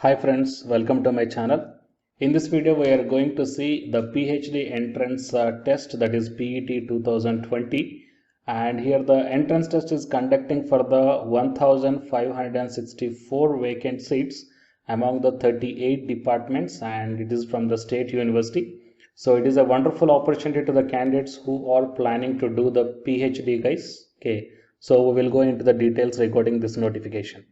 Hi friends, welcome to my channel. In this video we are going to see the PhD entrance test, that is PET 2020, and here the entrance test is conducting for the 1564 vacant seats among the 38 departments, and it is from the State University. So it is a wonderful opportunity to the candidates who are planning to do the PhD, guys. Okay, so we will go into the details regarding this notification.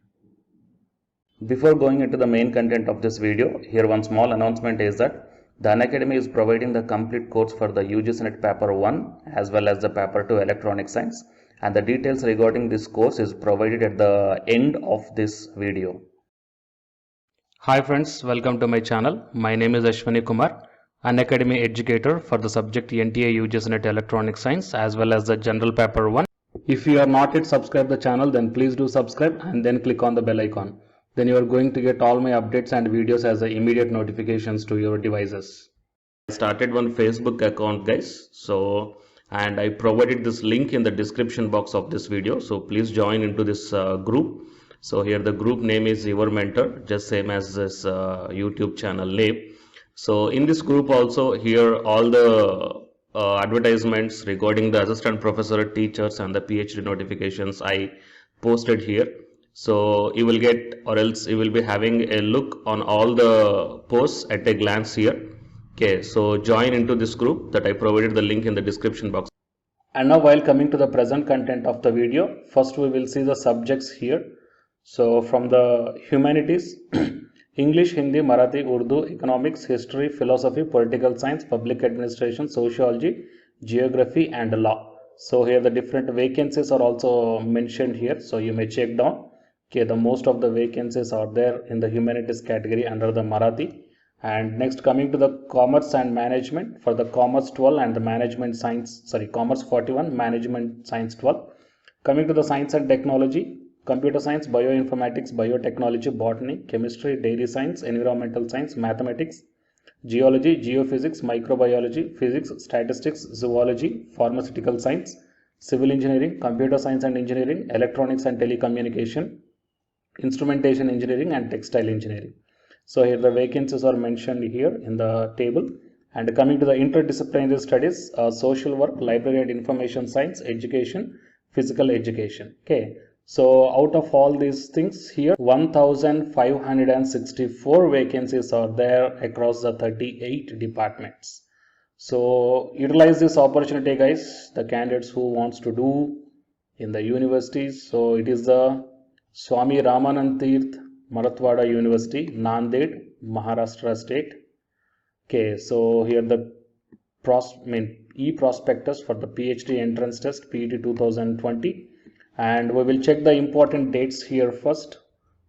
Before going into the main content of this video, here one small announcement is that the Unacademy is providing the complete course for the UGC NET Paper 1 as well as the Paper 2 Electronic Science, and the details regarding this course is provided at the end of this video. Hi friends, welcome to my channel. My name is Ashwani Kumar, Unacademy educator for the subject NTA UGC NET Electronic Science as well as the General Paper 1. If you are not yet subscribed the channel, then please do subscribe and then click on the bell icon. Then you are going to get all my updates and videos as the immediate notifications to your devices. I started one Facebook account, guys, and I provided this link in the description box of this video, so please join into this group. So here the group name is Your Mentor, just same as this YouTube channel name. So in this group also, here all the advertisements regarding the assistant professor, teachers and the PhD notifications I posted here. So you will get, or else you will be having a look on all the posts at a glance here. Okay, so join into this group that I provided the link in the description box. And now while coming to the present content of the video, first we will see the subjects here. So from the humanities, English, Hindi, Marathi, Urdu, economics, history, philosophy, political science, public administration, sociology, geography and law. So here the different vacancies are also mentioned here, so you may check down. Okay, the most of the vacancies are there in the humanities category under the Marathi. And next, coming to the commerce and management, for the commerce 12 and the management science, commerce 41, management science 12. Coming to the science and technology, computer science, bioinformatics, biotechnology, botany, chemistry, dairy science, environmental science, mathematics, geology, geophysics, microbiology, physics, statistics, zoology, pharmaceutical science, civil engineering, computer science and engineering, electronics and telecommunication, instrumentation engineering and textile engineering. So here the vacancies are mentioned here in the table. And coming to the interdisciplinary studies, social work, library and information science, education, physical education. Okay, so out of all these things here, 1564 vacancies are there across the 38 departments. So utilize this opportunity, guys, the candidates who wants to do in the universities. So it is the Swami Ramanand Tirth Marathwada University, Nanded, Maharashtra State. Okay, so here the e-prospectus for the PhD entrance test PET 2020, and we will check the important dates here first.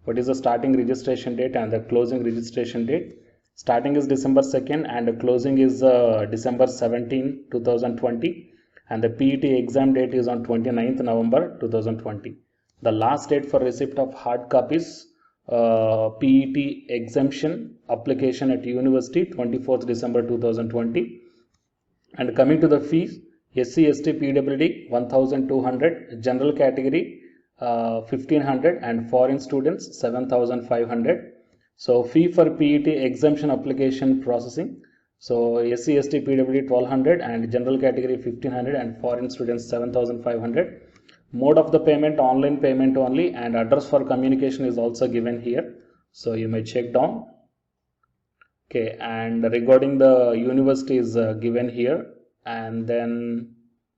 What is the starting registration date and the closing registration date? Starting is December 2nd and the closing is December 17, 2020, and the PET exam date is on 29th November 2020. The last date for receipt of hard copies, PET exemption application at university, 24th December 2020. And coming to the fees, SC, ST, PWD 1200, general category 1500 and foreign students 7500. So fee for PET exemption application processing, so SC, ST, PWD 1200 and general category 1500 and foreign students 7500. Mode of the payment, online payment only, and address for communication is also given here, so you may check down. Okay, and regarding the university is given here. And then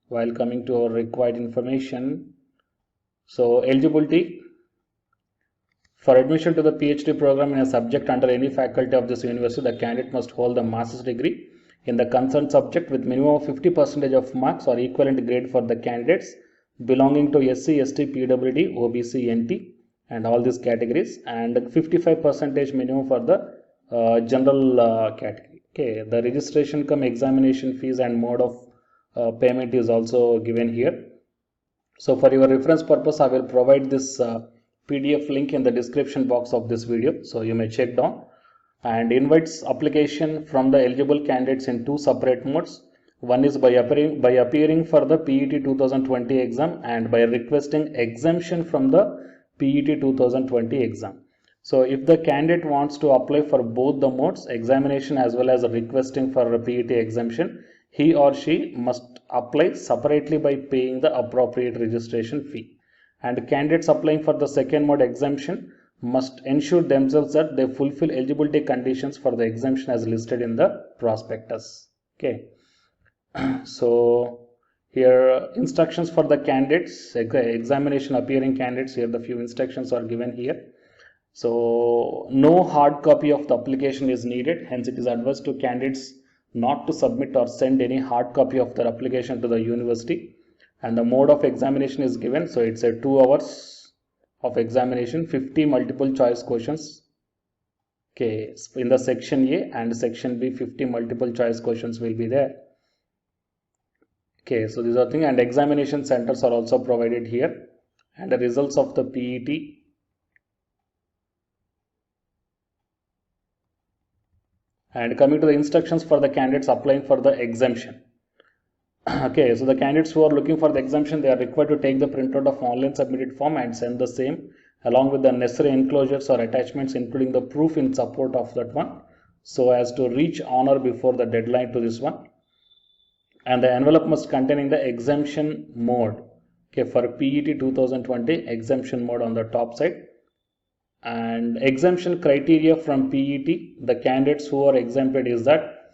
while coming to our required information, so eligibility for admission to the PhD program in a subject under any faculty of this university, the candidate must hold a master's degree in the concerned subject with minimum of 50% of marks or equivalent grade for the candidates belonging to SC, ST, PWD, OBC, NT and all these categories, and 55% minimum for the general category. Okay, the registration cum examination fees and mode of payment is also given here. So for your reference purpose, I will provide this PDF link in the description box of this video, so you may check down. And invites application from the eligible candidates in two separate modes. One is by appearing for the PET 2020 exam and by requesting exemption from the PET 2020 exam. So if the candidate wants to apply for both the modes, examination as well as requesting for a PET exemption, he or she must apply separately by paying the appropriate registration fee. And candidates applying for the second mode exemption must ensure themselves that they fulfill eligibility conditions for the exemption as listed in the prospectus. Okay. So here instructions for the candidates, examination appearing candidates, here the few instructions are given here. So no hard copy of the application is needed, hence it is advised to candidates not to submit or send any hard copy of their application to the university. And the mode of examination is given, so it's a 2 hours of examination, 50 multiple choice questions. Okay, in the section A and section B, 50 multiple choice questions will be there. Okay, so these are things, and examination centers are also provided here, and the results of the PET. And coming to the instructions for the candidates applying for the exemption. Okay, so the candidates who are looking for the exemption, they are required to take the printout of online submitted form and send the same along with the necessary enclosures or attachments, including the proof in support of that one, so as to reach honor before the deadline to this one. And the envelope must contain the exemption mode. Okay, for PET 2020 exemption mode on the top side. And exemption criteria from PET, the candidates who are exempted is that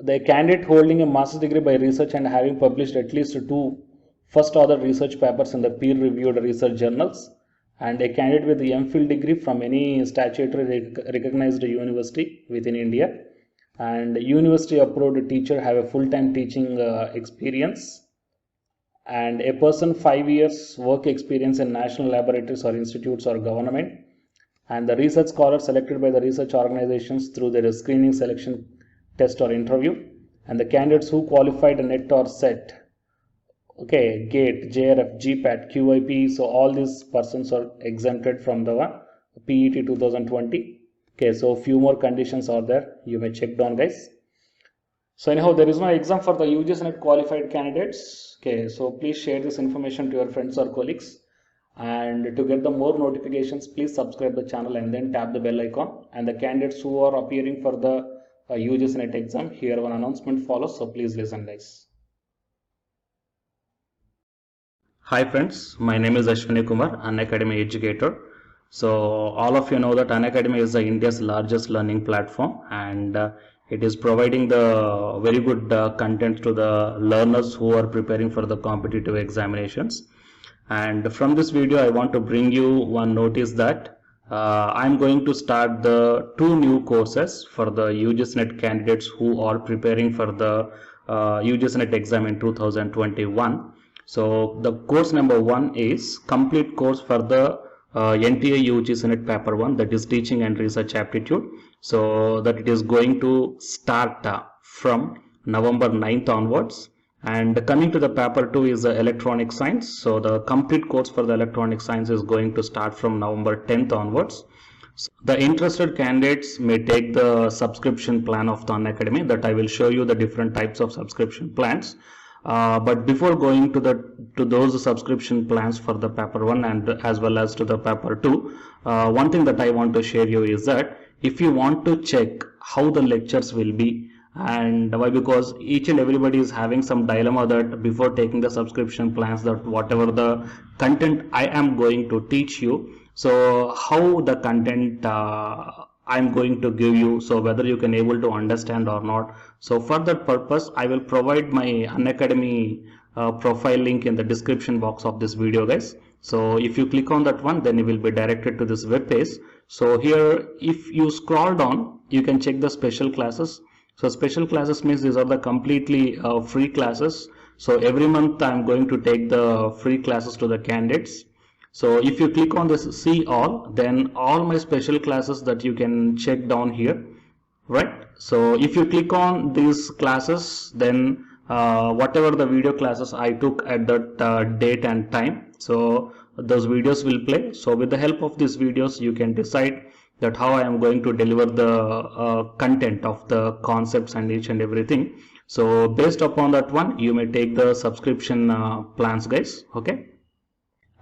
the candidate holding a master's degree by research and having published at least 2 first order research papers in the peer reviewed research journals, and a candidate with the MPhil degree from any statutory recognized university within India, and university approved teacher have a full-time teaching experience, and a person 5 years work experience in national laboratories or institutes or government, and the research scholar selected by the research organizations through their screening, selection, test or interview, and the candidates who qualified NET or SET, okay, GATE, JRF, GPAT, QIP, so all these persons are exempted from the PET 2020. Okay, so few more conditions are there, you may check down, guys. So anyhow, there is no exam for the UGC NET qualified candidates. Okay, so please share this information to your friends or colleagues, and to get the more notifications, please subscribe the channel and then tap the bell icon. And the candidates who are appearing for the UGC NET exam, here one announcement follows, so please listen, guys. Hi friends, my name is Ashwini Kumar, Unacademy educator. So all of you know that Unacademy is India's largest learning platform, and it is providing the very good content to the learners who are preparing for the competitive examinations. And from this video, I want to bring you one notice that I'm going to start the 2 new courses for the UGC NET candidates who are preparing for the UGC NET exam in 2021. So the course number 1 is complete course for the NTA UGC NET paper 1, that is teaching and research aptitude. So that it is going to start from November 9th onwards. And coming to the paper 2 is the electronic science. So the complete course for the electronic science is going to start from November 10th onwards. So the interested candidates may take the subscription plan of the Unacademy, that I will show you the different types of subscription plans. But before going to those subscription plans for the paper 1 and as well as to the paper 2, one thing that I want to share you is that if you want to check how the lectures will be, and why, because each and everybody is having some dilemma that before taking the subscription plans, that whatever the content I am going to teach you, so how the content I'm going to give you, so whether you can able to understand or not. So for that purpose, I will provide my Unacademy profile link in the description box of this video, guys. So if you click on that one, then you will be directed to this web page. So here, if you scroll down, you can check the special classes. So special classes means these are the completely free classes. So every month I'm going to take the free classes to the candidates. So if you click on this see all, then all my special classes that you can check down here, right? So if you click on these classes, then whatever the video classes I took at that date and time, so those videos will play. So with the help of these videos, you can decide that how I am going to deliver the content of the concepts and each and everything. So based upon that one, you may take the subscription plans, guys. Okay.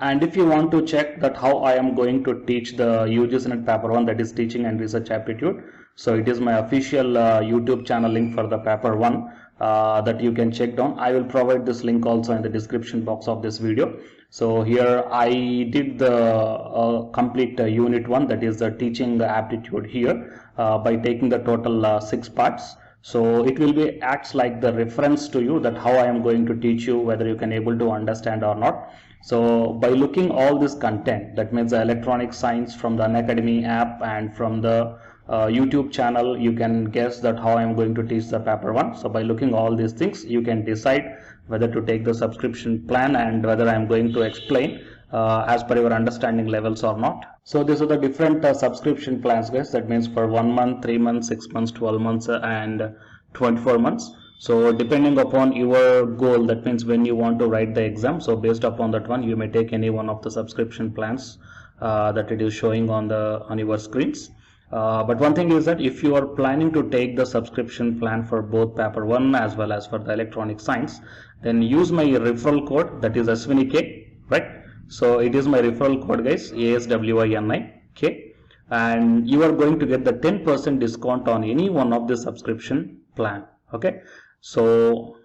And if you want to check that how I am going to teach the UGC paper 1, that is teaching and research aptitude, so it is my official YouTube channel link for the paper 1 that you can check down. I will provide this link also in the description box of this video. So here I did the complete unit 1, that is the teaching aptitude here by taking the total 6 parts. So it will be acts like the reference to you that how I am going to teach you, whether you can able to understand or not. So by looking all this content, that means the electronic science from the Unacademy app and from the YouTube channel, you can guess that how I am going to teach the paper 1. So by looking all these things, you can decide whether to take the subscription plan and whether I am going to explain as per your understanding levels or not. So these are the different subscription plans, guys. That means for 1 month, 3 months, 6 months, 12 months and 24 months. So depending upon your goal, that means when you want to write the exam, so based upon that one, you may take any one of the subscription plans that it is showing on your screens. But one thing is that if you are planning to take the subscription plan for both paper 1 as well as for the electronic science, then use my referral code, that is ASWINIK, right? So it is my referral code, guys, ASWINIK, and you are going to get the 10% discount on any one of the subscription plan. Okay, so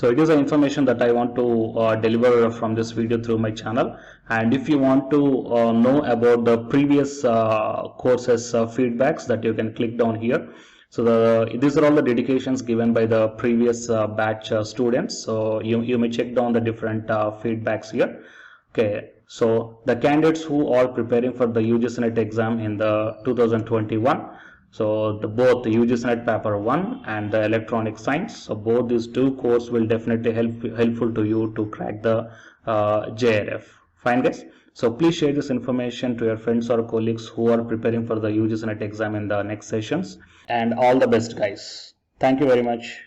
it is the information that I want to deliver from this video through my channel. And if you want to know about the previous courses feedbacks, that you can click down here. So these are all the dedications given by the previous batch students. So you may check down the different feedbacks here. Okay, so the candidates who are preparing for the UGC NET exam in the 2021, so both the UGC NET paper 1 and the electronic science, so both these two courses will definitely helpful to you to crack the JRF. Fine, guys. So please share this information to your friends or colleagues who are preparing for the UGC NET exam in the next sessions. And all the best, guys. Thank you very much.